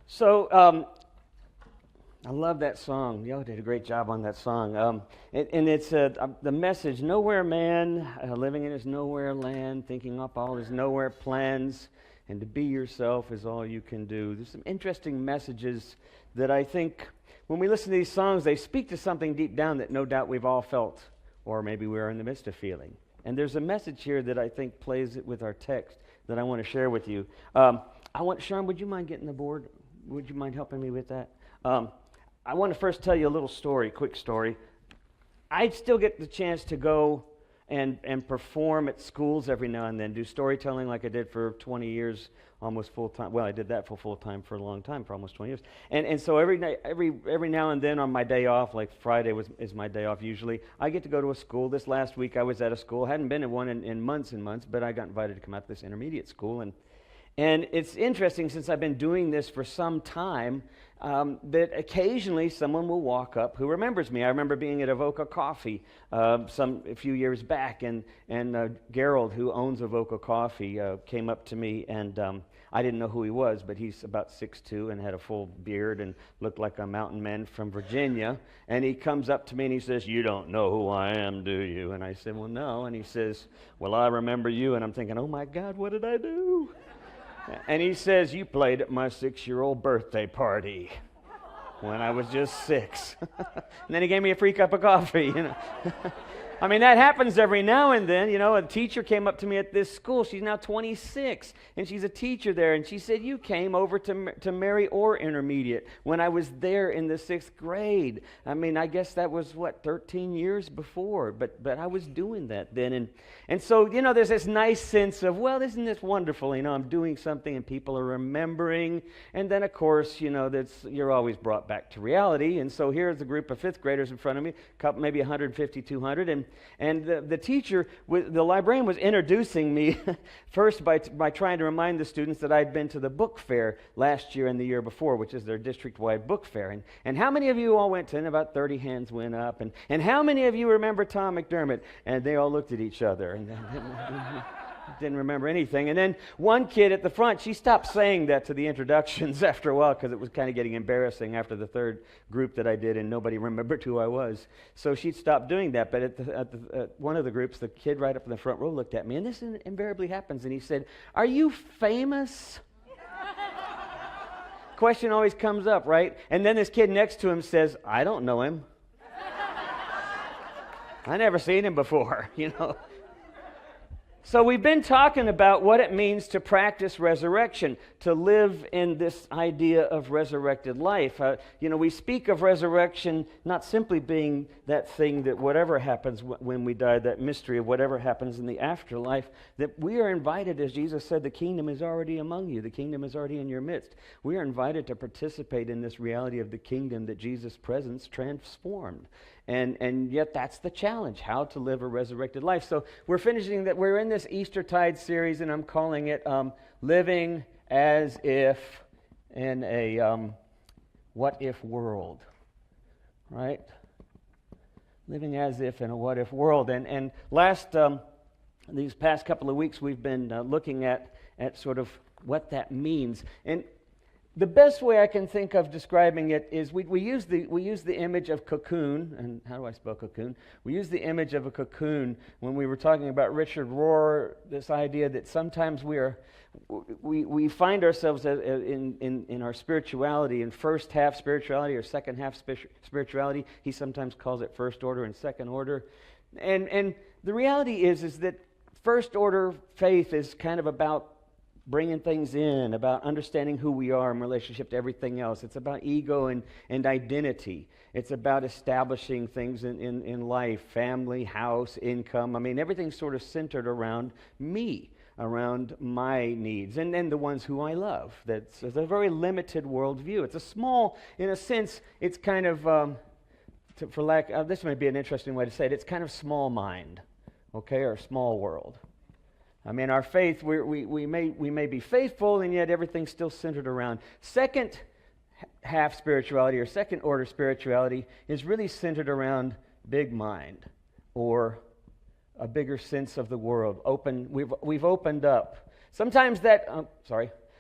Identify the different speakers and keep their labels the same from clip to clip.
Speaker 1: So I love that song. Y'all did a great job on that song. And it's the message: nowhere man living in his nowhere land, thinking up all his nowhere plans, and to be yourself is all you can do. There's some interesting messages that I think when we listen to these songs, they speak to something deep down that no doubt we've all felt, or maybe we're in the midst of feeling. And there's a message here that I think plays it with our text that I want to share with you. Sharon, would you mind getting the board? Would you mind helping me with that? I want to first tell you a little story, quick story. I still get the chance to go and perform at schools every now and then, do storytelling like I did for 20 years, almost full time. Well, I did that for full time for a long time, for almost 20 years. And so every now and then on my day off, like Friday is my day off usually, I get to go to a school. This last week I was at a school. Hadn't been in one in months and months, but I got invited to come out to this intermediate school. And it's interesting, since I've been doing this for some time, that occasionally someone will walk up who remembers me. I remember being at Avoca Coffee a few years back, and Gerald, who owns Avoca Coffee, came up to me, and I didn't know who he was, but he's about 6'2" and had a full beard and looked like a mountain man from Virginia. And he comes up to me and he says, "You don't know who I am, do you?" And I said, "Well, no." And he says, "Well, I remember you." And I'm thinking, oh my God, what did I do? And he says, "You played at my 6-year-old birthday party when I was just 6. And then he gave me a free cup of coffee, I mean, that happens every now and then. A teacher came up to me at this school. She's now 26, and she's a teacher there. And she said, "You came over to Mary Orr Intermediate when I was there in the 6th grade." I mean, I guess that was, 13 years before. But I was doing that then. And so, there's this nice sense of, well, isn't this wonderful? I'm doing something and people are remembering. And then, of course, you're always brought back to reality. And so here's a group of 5th graders in front of me, maybe 150, 200. And the teacher, the librarian, was introducing me first by trying to remind the students that I'd been to the book fair last year and the year before, which is their district-wide book fair. And how many of you all went to? And about 30 hands went up. And how many of you remember Tom McDermott? And they all looked at each other and didn't remember anything. And then one kid at the front, she stopped saying that to the introductions after a while, because it was kind of getting embarrassing after the third group that I did and nobody remembered who I was. So she stopped doing that. But at one of the groups, the kid right up in the front row looked at me, and this invariably happens, and he said, "Are you famous?" Question always comes up, right? And then this kid next to him says, "I don't know him. I never seen him before," So we've been talking about what it means to practice resurrection, to live in this idea of resurrected life. We speak of resurrection not simply being that thing that whatever happens when we die, that mystery of whatever happens in the afterlife, that we are invited, as Jesus said, the kingdom is already among you. The kingdom is already in your midst. We are invited to participate in this reality of the kingdom that Jesus' presence transformed. And yet that's the challenge, how to live a resurrected life. So we're finishing that. We're in this Eastertide series, and I'm calling it Living as If in a What If World, right? Living as if in a what if world. And these past couple of weeks, we've been looking at sort of what that means. And the best way I can think of describing it is we use the image of cocoon. And how do I spell cocoon? We use the image of a cocoon when we were talking about Richard Rohr, this idea that sometimes we find ourselves in our spirituality, in first half spirituality or second half spirituality. He sometimes calls it first order and second order. And the reality is that first order faith is kind of about bringing things in, about understanding who we are in relationship to everything else. It's about ego and identity. It's about establishing things in life, family, house, income. I mean, everything's sort of centered around me, around my needs, and then the ones who I love. It's a very limited worldview. It's a small, in a sense, it's kind of, this might be an interesting way to say it, it's kind of small mind, okay, or small world. I mean, our faith, we may be faithful, and yet everything's still centered around. Second half spirituality or second order spirituality is really centered around big mind, or a bigger sense of the world. We've opened up. Sometimes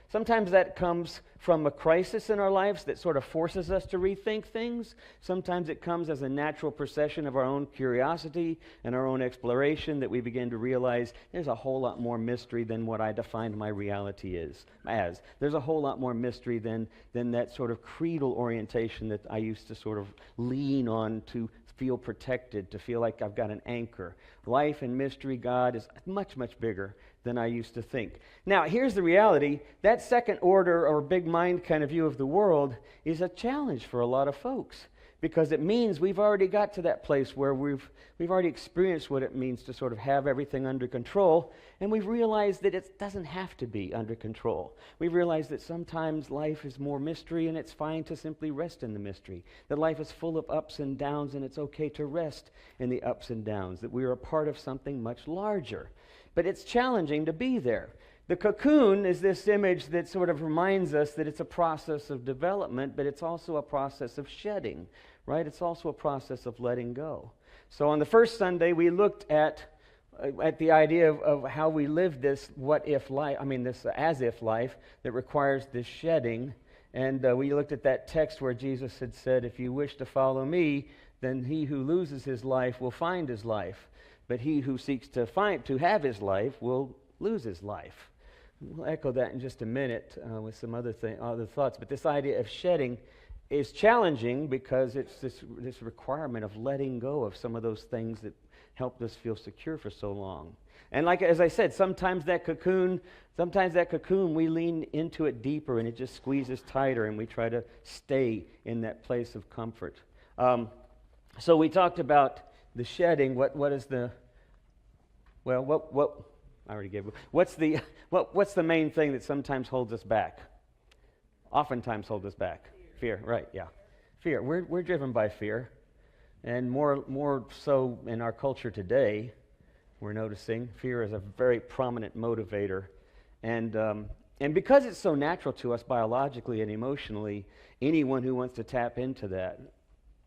Speaker 1: Sometimes that comes from a crisis in our lives that sort of forces us to rethink things. Sometimes it comes as a natural procession of our own curiosity and our own exploration that we begin to realize there's a whole lot more mystery than what I defined my reality as. There's a whole lot more mystery than that sort of creedal orientation that I used to sort of lean on to feel protected, to feel like I've got an anchor. Life and mystery, God is much, much bigger than I used to think. Now, here's the reality. That second order or big mind kind of view of the world is a challenge for a lot of folks, because it means we've already got to that place where we've already experienced what it means to sort of have everything under control, and we've realized that it doesn't have to be under control. We've realized that sometimes life is more mystery, and it's fine to simply rest in the mystery. That life is full of ups and downs, and it's okay to rest in the ups and downs. That we are a part of something much larger. But it's challenging to be there. The cocoon is this image that sort of reminds us that it's a process of development, but it's also a process of shedding, right? It's also a process of letting go. So on the first Sunday, we looked at the idea of how we live this what-if life, this as-if life that requires this shedding. And we looked at that text where Jesus had said, if you wish to follow me, then he who loses his life will find his life. But he who seeks to have his life will lose his life. We'll echo that in just a minute with some other thoughts. But this idea of shedding is challenging because it's this requirement of letting go of some of those things that helped us feel secure for so long. And as I said, sometimes that cocoon, we lean into it deeper and it just squeezes tighter and we try to stay in that place of comfort. So we talked about the shedding. What's the main thing that sometimes holds us back? Oftentimes holds us back. Fear, right? Yeah, fear. We're driven by fear, and more so in our culture today. We're noticing fear is a very prominent motivator, and because it's so natural to us biologically and emotionally, anyone who wants to tap into that,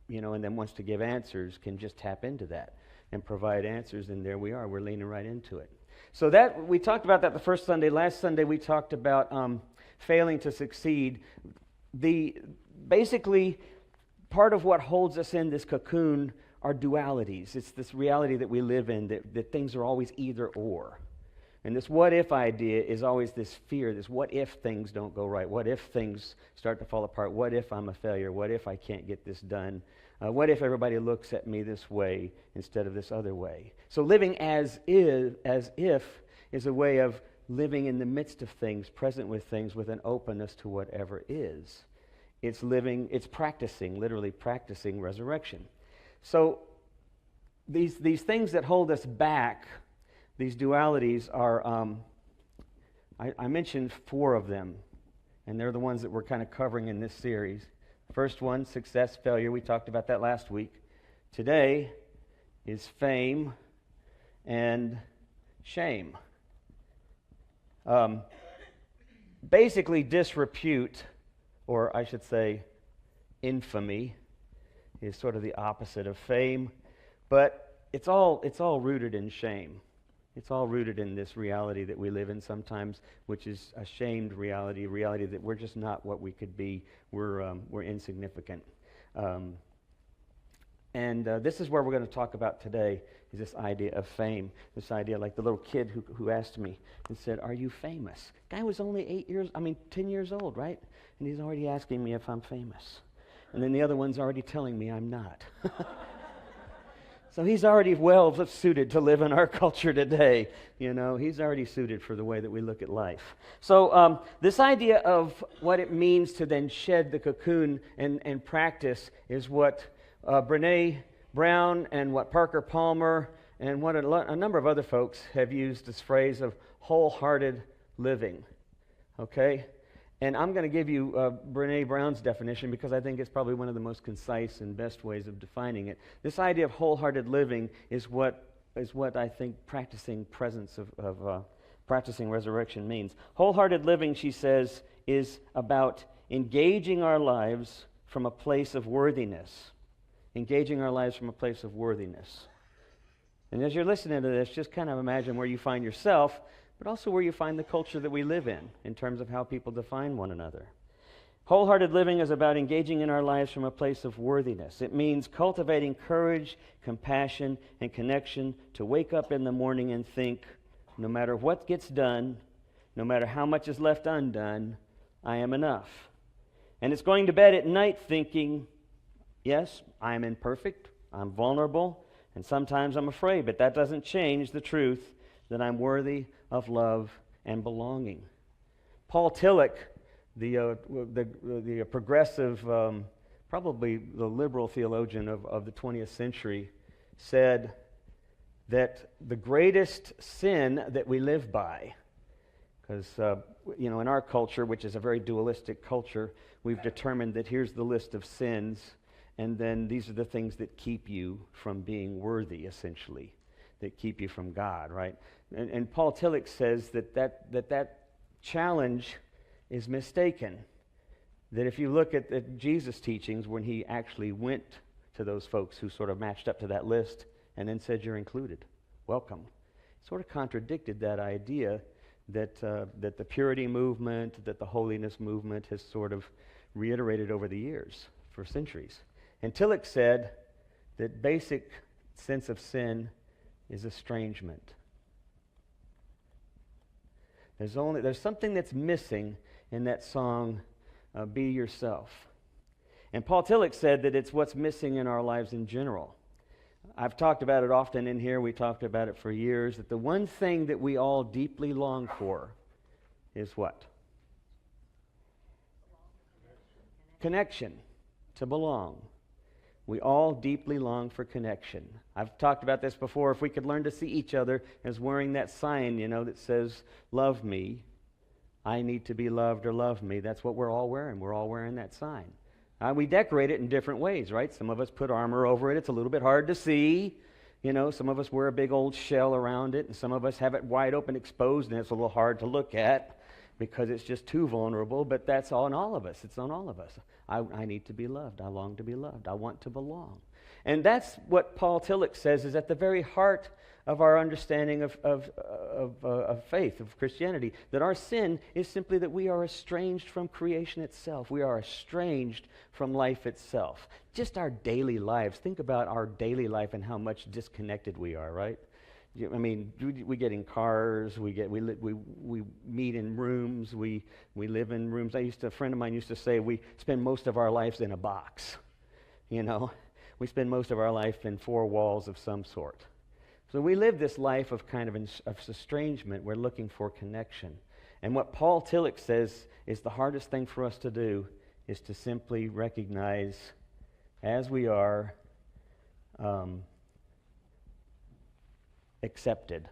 Speaker 1: and then wants to give answers can just tap into that and provide answers, and there we are. We're leaning right into it. So that we talked about that the first Sunday. Last Sunday we talked about failing to succeed. Basically, part of what holds us in this cocoon are dualities. It's this reality that we live in that things are always either or. And this what-if idea is always this fear, this what if things don't go right? What if things start to fall apart? What if I'm a failure? What if I can't get this done? What if everybody looks at me this way instead of this other way? So living as if is a way of living in the midst of things, present with things, with an openness to whatever is. It's literally practicing resurrection. So these things that hold us back, these dualities are, I mentioned 4 of them, and they're the ones that we're kind of covering in this series. First one, success, failure. We talked about that last week. Today is fame and shame. Basically, disrepute, or I should say infamy, is sort of the opposite of fame, but it's all rooted in shame. It's all rooted in this reality that we live in sometimes, which is a shamed reality, a reality that we're just not what we could be. We're insignificant. And this is where we're going to talk about today, is this idea of fame. This idea, like the little kid who asked me and said, "Are you famous?" Guy was only 10 years old, right? And he's already asking me if I'm famous. And then the other one's already telling me I'm not. So he's already well suited to live in our culture today. He's already suited for the way that we look at life. So this idea of what it means to then shed the cocoon and practice is what Brene Brown and what Parker Palmer and what a number of other folks have used this phrase of wholehearted living. Okay? And I'm going to give you Brene Brown's definition because I think it's probably one of the most concise and best ways of defining it. This idea of wholehearted living is what I think practicing practicing resurrection means. Wholehearted living, she says, is about engaging our lives from a place of worthiness. Engaging our lives from a place of worthiness. And as you're listening to this, just kind of imagine where you find yourself. but also where you find the culture that we live in terms of how people define one another. Wholehearted living is about engaging in our lives from a place of worthiness. It means cultivating courage, compassion, and connection to wake up in the morning and think, no matter what gets done, no matter how much is left undone, I am enough. And it's going to bed at night thinking, yes, I am imperfect, I'm vulnerable, and sometimes I'm afraid, but that doesn't change the truth that I'm worthy of love and belonging. Paul Tillich, the progressive, probably the liberal theologian of the 20th century, said that the greatest sin that we live by, because in our culture, which is a very dualistic culture, we've determined that here's the list of sins, and then these are the things that keep you from being worthy, essentially, that keep you from God, right? And Paul Tillich says that challenge is mistaken. That if you look at Jesus' teachings, when he actually went to those folks who sort of matched up to that list and then said, you're included, welcome, sort of contradicted that idea that the purity movement, that the holiness movement has sort of reiterated over the years for centuries. And Tillich said that basic sense of sin is estrangement. There's something that's missing in that song, Be Yourself. And Paul Tillich said that it's what's missing in our lives in general. I've talked about it often in here, we talked about it for years, that the one thing that we all deeply long for is what? Connection, to belong. We all deeply long for connection. I've talked about this before. If we could learn to see each other as wearing that sign, that says, love me, I need to be loved or love me. That's what we're all wearing. We're all wearing that sign. We decorate it in different ways, right? Some of us put armor over it. It's a little bit hard to see. Some of us wear a big old shell around it, and some of us have it wide open exposed, and it's a little hard to look at because it's just too vulnerable, but that's on all of us. It's on all of us. I need to be loved. I long to be loved. I want to belong. And that's what Paul Tillich says is at the very heart of our understanding of faith, of Christianity, that our sin is simply that we are estranged from creation itself. We are estranged from life itself. Just our daily lives. Think about our daily life and how much disconnected we are, right? I mean, we get in cars, we meet in rooms, we live in rooms. A friend of mine used to say we spend most of our lives in a box, We spend most of our life in four walls of some sort. So we live this life of kind of estrangement. We're looking for connection. And what Paul Tillich says is the hardest thing for us to do is to simply recognize as we are accepted.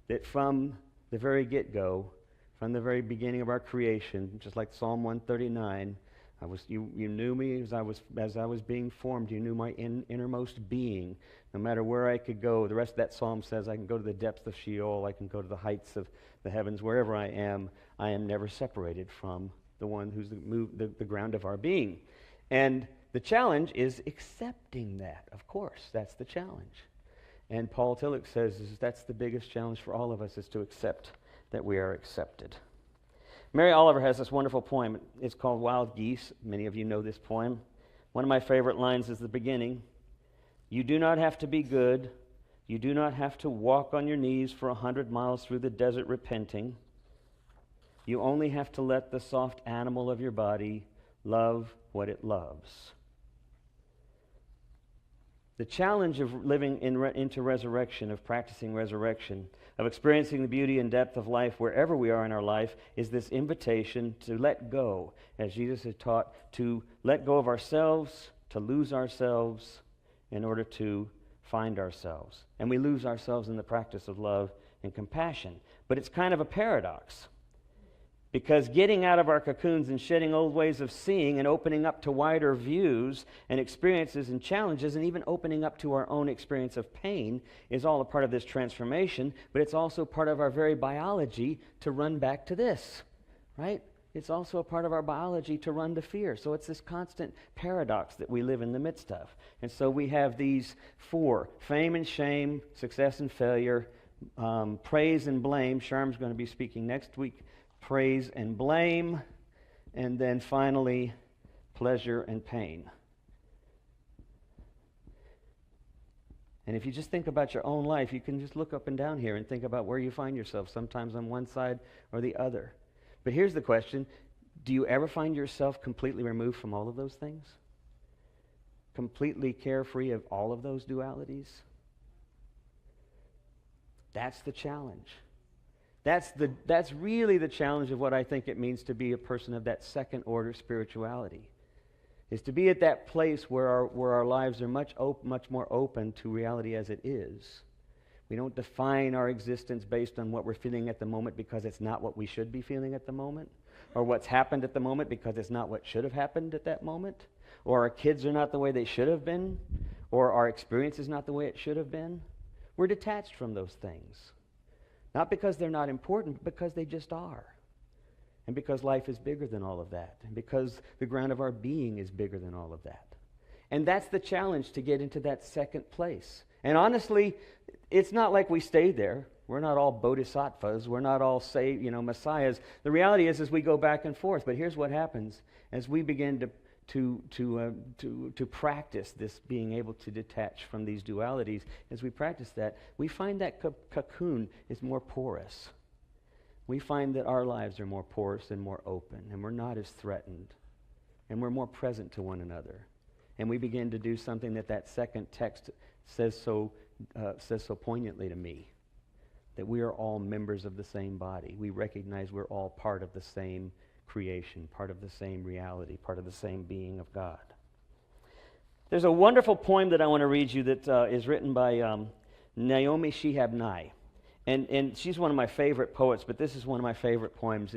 Speaker 1: That from the very get-go, from the very beginning of our creation, just like Psalm 139, you knew me as I was being formed. You knew my innermost being. No matter where I could go, the rest of that psalm says I can go to the depths of Sheol, I can go to the heights of the heavens. Wherever I am never separated from the one who's the ground of our being. And the challenge is accepting that. Of course, that's the challenge. And Paul Tillich says that's the biggest challenge for all of us, is to accept that we are accepted. Mary Oliver has this wonderful poem. It's called Wild Geese. Many of you know this poem. One of my favorite lines is the beginning. You do not have to be good. You do not have to walk on your knees for 100 miles through the desert repenting. You only have to let the soft animal of your body love what it loves. The challenge of living into resurrection, of practicing resurrection, of experiencing the beauty and depth of life wherever we are in our life, is this invitation to let go, as Jesus had taught, to let go of ourselves, to lose ourselves in order to find ourselves. And we lose ourselves in the practice of love and compassion. But it's kind of a paradox. Because getting out of our cocoons and shedding old ways of seeing and opening up to wider views and experiences and challenges and even opening up to our own experience of pain is all a part of this transformation, but it's also part of our very biology to run back to this, right? It's also a part of our biology to run to fear. So it's this constant paradox that we live in the midst of. And so we have these four: fame and shame, success and failure, praise and blame. Sharm's going to be speaking next week. Praise and blame. And then finally, pleasure and pain. And if you just think about your own life, you can just look up and down here and think about where you find yourself, sometimes on one side or the other. But here's the question. Do you ever find yourself completely removed from all of those things? Completely carefree of all of those dualities? That's the challenge. That's really the challenge of what I think it means to be a person of that second order spirituality. Is to be at that place where our lives are much more open to reality as it is. We don't define our existence based on what we're feeling at the moment because it's not what we should be feeling at the moment, or what's happened at the moment because it's not what should have happened at that moment, or our kids are not the way they should have been, or our experience is not the way it should have been. We're detached from those things. Not because they're not important, but because they just are. And because life is bigger than all of that. And because the ground of our being is bigger than all of that. And that's the challenge, to get into that second place. And honestly, it's not like we stay there. We're not all bodhisattvas. We're not all messiahs. The reality is we go back and forth. But here's what happens. As we begin to practice this, being able to detach from these dualities, as we practice that, we find that cocoon is more porous. We find that our lives are more porous and more open, and we're not as threatened, and we're more present to one another. And we begin to do something that second text says so poignantly to me, that we are all members of the same body. We recognize we're all part of the same creation, part of the same reality, part of the same being of God. There's a wonderful poem that I want to read you that is written by Naomi Shihab Nye. And she's one of my favorite poets, but this is one of my favorite poems.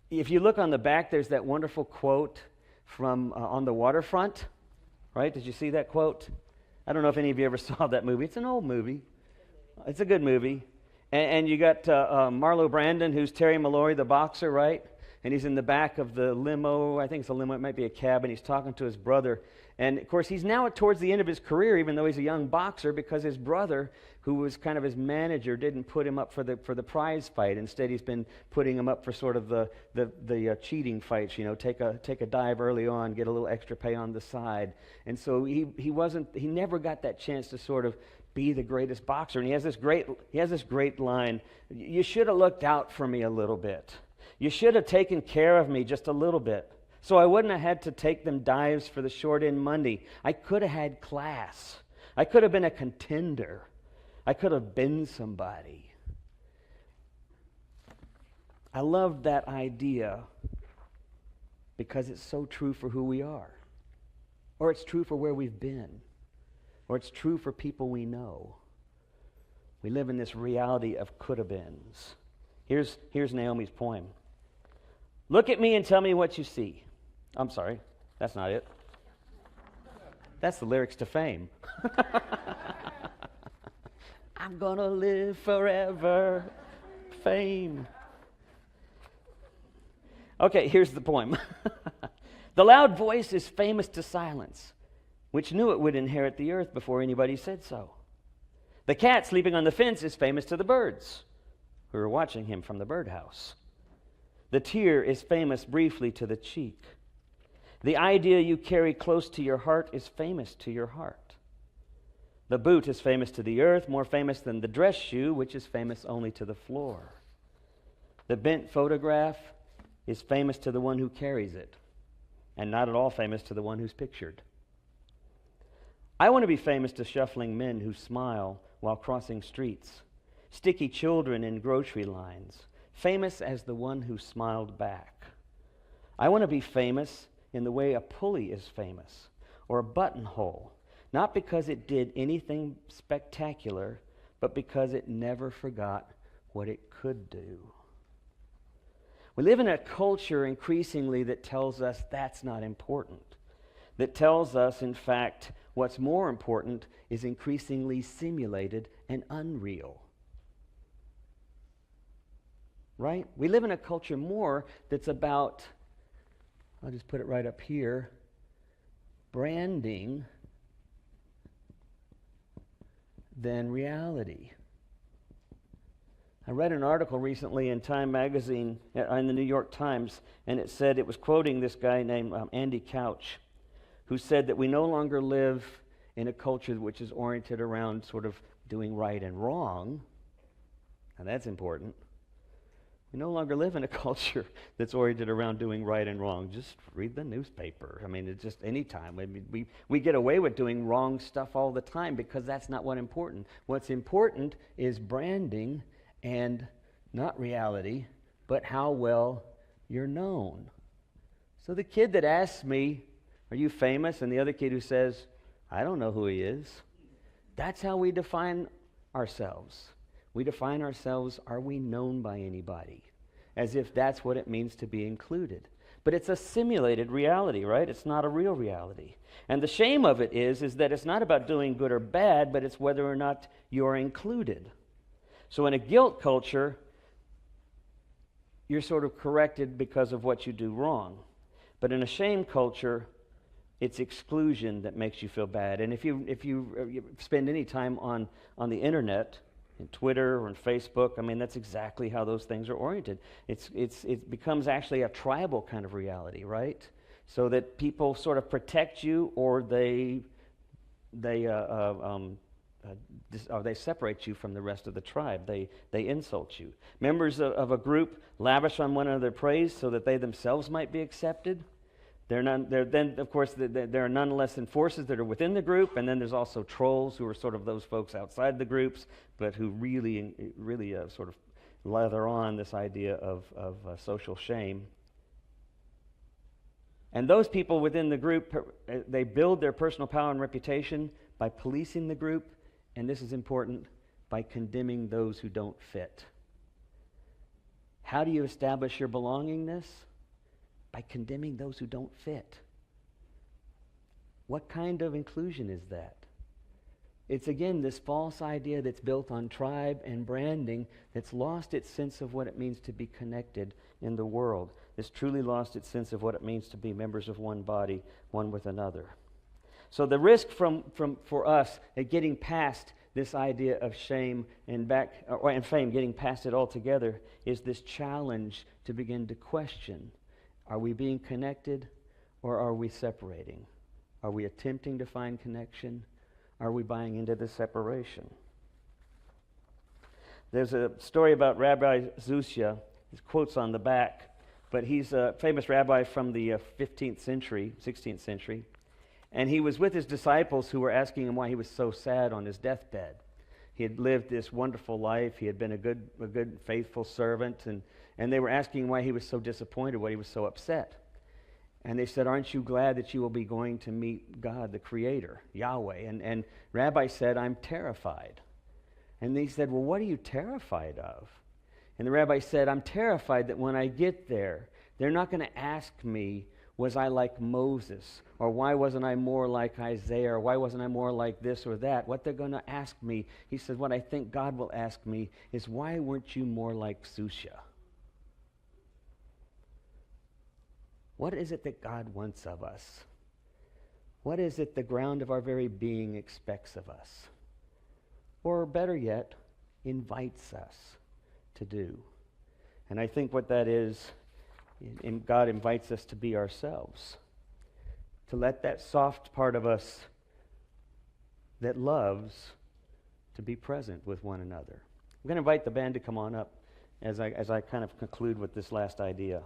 Speaker 1: If you look on the back, there's that wonderful quote from On the Waterfront, right? Did you see that quote? I don't know if any of you ever saw that movie. It's an old movie. It's a good movie. And you got Marlo Brandon, who's Terry Malloy, the boxer, right? And he's in the back of the limo. I think it's a limo. It might be a cab. And he's talking to his brother. And, of course, he's now towards the end of his career, even though he's a young boxer, because his brother, who was kind of his manager, didn't put him up for the prize fight. Instead, he's been putting him up for sort of the cheating fights. Take a dive early on, get a little extra pay on the side. And so he never got that chance to sort of be the greatest boxer. And he has this great line: "You should have looked out for me a little bit. You should have taken care of me just a little bit. So I wouldn't have had to take them dives for the short end Monday. I could have had class. I could have been a contender. I could have been somebody." I love that idea because it's so true for who we are. Or it's true for where we've been. Or it's true for people we know. We live in this reality of could-have-beens. Here's Naomi's poem. "Look at me and tell me what you see." I'm sorry, that's not it. That's the lyrics to Fame. I'm gonna live forever. Fame. Okay, here's the poem. "The loud voice is famous to silence, which knew it would inherit the earth before anybody said so. The cat sleeping on the fence is famous to the birds, who are watching him from the birdhouse. The tear is famous briefly to the cheek. The idea you carry close to your heart is famous to your heart. The boot is famous to the earth, more famous than the dress shoe, which is famous only to the floor. The bent photograph is famous to the one who carries it, and not at all famous to the one who's pictured. I want to be famous to shuffling men who smile while crossing streets, sticky children in grocery lines, famous as the one who smiled back. I want to be famous in the way a pulley is famous, or a buttonhole, not because it did anything spectacular, but because it never forgot what it could do. We live in a culture increasingly that tells us that's not important, that tells us, in fact, what's more important is increasingly simulated and unreal. Right? We live in a culture more that's about, I'll just put it right up here, branding than reality. I read an article recently in Time magazine, in the New York Times, and it said, it was quoting this guy named Andy Couch, who said that we no longer live in a culture which is oriented around sort of doing right and wrong, and that's important. We no longer live in a culture that's oriented around doing right and wrong. Just read the newspaper. I mean, it's just any time. I mean, we get away with doing wrong stuff all the time because that's not what's important. What's important is branding and not reality, but how well you're known. So the kid that asks me, "Are you famous?" and the other kid who says, "I don't know who he is," that's how we define ourselves. We define ourselves, are we known by anybody? As if that's what it means to be included. But it's a simulated reality, right? It's not a real reality. And the shame of it is that it's not about doing good or bad, but it's whether or not you're included. So in a guilt culture, you're sort of corrected because of what you do wrong. But in a shame culture, it's exclusion that makes you feel bad. And if you spend any time on the internet, in Twitter or in Facebook, I mean, that's exactly how those things are oriented. It becomes actually a tribal kind of reality, right? So that people sort of protect you, or they separate you from the rest of the tribe. They insult you. Members of a group lavish on one another praise so that they themselves might be accepted. There are nonetheless forces that are within the group, and then there's also trolls who are sort of those folks outside the groups, but who really sort of lather on this idea of social shame. And those people within the group, they build their personal power and reputation by policing the group, and this is important, by condemning those who don't fit. How do you establish your belongingness? By condemning those who don't fit. What kind of inclusion is that? It's again this false idea that's built on tribe and branding that's lost its sense of what it means to be connected in the world. It's truly lost its sense of what it means to be members of one body, one with another. So the risk for us at getting past this idea of shame and fame, getting past it altogether, is this challenge to begin to question. Are we being connected, or are we separating? Are we attempting to find connection? Are we buying into the separation? There's a story about Rabbi Zusha. His quote's on the back, but he's a famous rabbi from the 15th century, 16th century, and he was with his disciples who were asking him why he was so sad on his deathbed. He had lived this wonderful life. He had been a good, faithful servant, and they were asking why he was so disappointed, why he was so upset. And they said, "Aren't you glad that you will be going to meet God, the Creator, Yahweh?" And Rabbi said, "I'm terrified." And they said, "Well, what are you terrified of?" And the rabbi said, "I'm terrified that when I get there, they're not going to ask me, was I like Moses? Or why wasn't I more like Isaiah? Or why wasn't I more like this or that? What they're going to ask me," he said, "what I think God will ask me is, why weren't you more like Zusha?" What is it that God wants of us? What is it the ground of our very being expects of us? Or better yet, invites us to do? And I think what that is, God invites us to be ourselves, to let that soft part of us that loves to be present with one another. I'm going to invite the band to come on up as I kind of conclude with this last idea.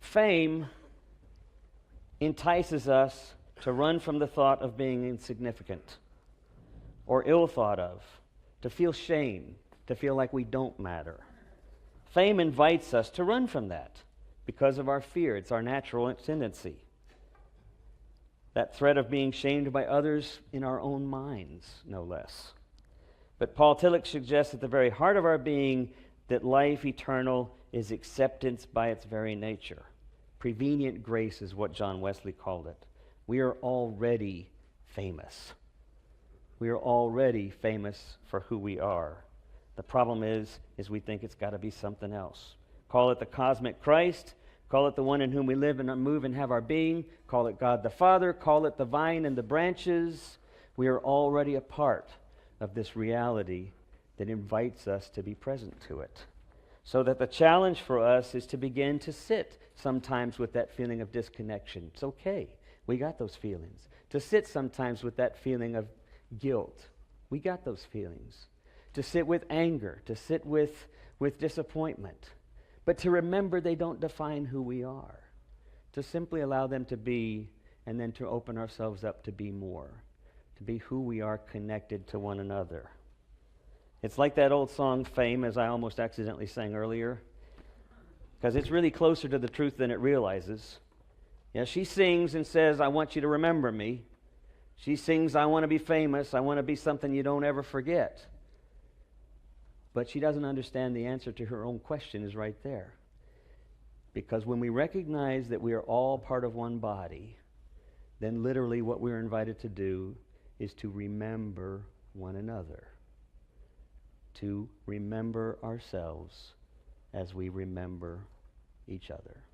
Speaker 1: Fame entices us to run from the thought of being insignificant or ill thought of, to feel shame, to feel like we don't matter. Fame invites us to run from that because of our fear. It's our natural tendency. That threat of being shamed by others in our own minds, no less. But Paul Tillich suggests at the very heart of our being that life eternal is acceptance by its very nature. Prevenient grace is what John Wesley called it. We are already famous. We are already famous for who we are. The problem is we think it's got to be something else. Call it the cosmic Christ, Call it the one in whom we live and move and have our being. Call it God the Father. Call it the vine and the branches. We are already a part of this reality that invites us to be present to it. So that the challenge for us is to begin to sit sometimes with that feeling of disconnection. It's okay. We got those feelings. To sit sometimes with that feeling of guilt. We got those feelings. To sit with anger. To sit with disappointment. But to remember they don't define who we are. To simply allow them to be, and then to open ourselves up to be more. To be who we are connected to one another. It's like that old song, Fame, as I almost accidentally sang earlier. Because it's really closer to the truth than it realizes. Yeah, she sings and says, I want you to remember me. She sings, I want to be famous. I want to be something you don't ever forget. But she doesn't understand the answer to her own question is right there. Because when we recognize that we are all part of one body, then literally what we're invited to do is to remember one another. To remember ourselves as we remember each other.